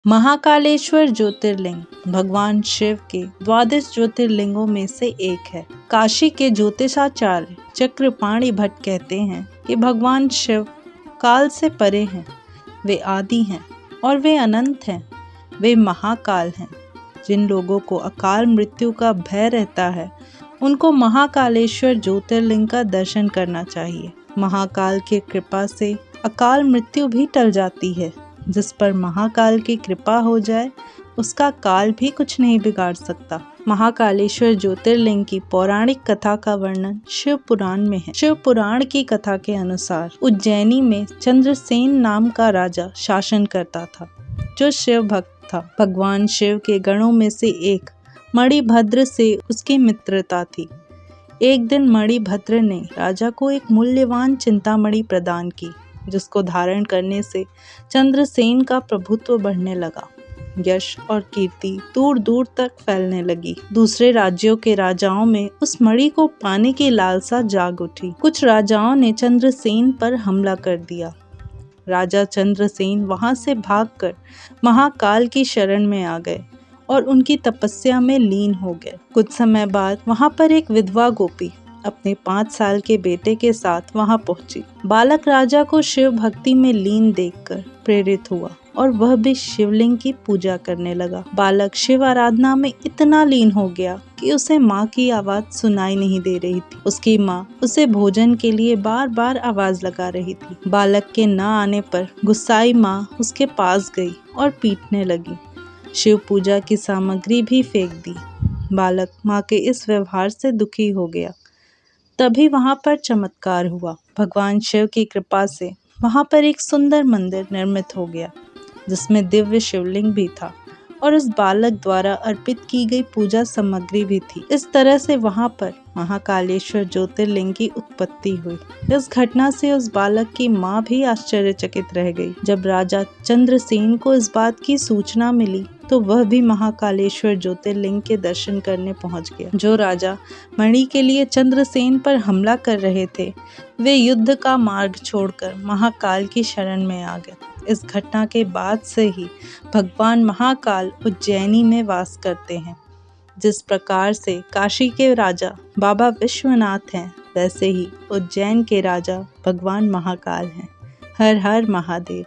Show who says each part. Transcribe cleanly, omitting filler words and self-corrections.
Speaker 1: महाकालेश्वर ज्योतिर्लिंग भगवान शिव के 12 ज्योतिर्लिंगों में से एक है। काशी के ज्योतिषाचार्य चक्रपाणि भट्ट कहते हैं कि भगवान शिव काल से परे हैं, वे आदि हैं और वे अनंत हैं, वे महाकाल हैं। जिन लोगों को अकाल मृत्यु का भय रहता है उनको महाकालेश्वर ज्योतिर्लिंग का दर्शन करना चाहिए। महाकाल की कृपा से अकाल मृत्यु भी टल जाती है। जिस पर महाकाल की कृपा हो जाए उसका काल भी कुछ नहीं बिगाड़ सकता। महाकालेश्वर ज्योतिर्लिंग की पौराणिक कथा का वर्णन शिव पुराण में है। शिव पुराण की कथा के अनुसार उज्जैनी में चंद्रसेन नाम का राजा शासन करता था, जो शिव भक्त था। भगवान शिव के गणों में से एक मणिभद्र से उसकी मित्रता थी। एक दिन मणिभद्र ने राजा को एक मूल्यवान चिंतामणि प्रदान की, जिसको धारण करने से चंद्रसेन का प्रभुत्व बढ़ने लगा। यश और कीर्ति दूर दूर तक फैलने लगी। दूसरे राज्यों के राजाओं में उस मणि को पाने की लालसा जाग उठी। कुछ राजाओं ने चंद्रसेन पर हमला कर दिया। राजा चंद्रसेन वहां से भागकर महाकाल की शरण में आ गए और उनकी तपस्या में लीन हो गए। कुछ समय बाद वहां पर एक विधवा गोपी अपने 5 साल के बेटे के साथ वहां पहुंची। बालक राजा को शिव भक्ति में लीन देखकर प्रेरित हुआ और वह भी शिवलिंग की पूजा करने लगा। बालक शिव आराधना में इतना लीन हो गया कि उसे माँ की आवाज सुनाई नहीं दे रही थी। उसकी माँ उसे भोजन के लिए बार बार आवाज लगा रही थी। बालक के न आने पर गुस्साई माँ उसके पास गई और पीटने लगी। शिव पूजा की सामग्री भी फेंक दी। बालक माँ के इस व्यवहार से दुखी हो गया। तभी वहां पर चमत्कार हुआ। भगवान शिव की कृपा से वहां पर एक सुंदर मंदिर निर्मित हो गया, जिसमें दिव्य शिवलिंग भी था और उस बालक द्वारा अर्पित की गई पूजा सामग्री भी थी। इस तरह से वहां पर महाकालेश्वर ज्योतिर्लिंग की उत्पत्ति हुई। इस घटना से उस बालक की माँ भी आश्चर्यचकित रह गई। जब राजा चंद्रसेन को इस बात की सूचना मिली तो वह भी महाकालेश्वर ज्योतिर्लिंग के दर्शन करने पहुंच गया। जो राजा मणि के लिए चंद्रसेन पर हमला कर रहे थे, वे युद्ध का मार्ग छोड़कर महाकाल की शरण में आ गए। इस घटना के बाद से ही भगवान महाकाल उज्जैनी में वास करते हैं। जिस प्रकार से काशी के राजा बाबा विश्वनाथ हैं, वैसे ही उज्जैन के राजा भगवान महाकाल हैं। हर हर महादेव।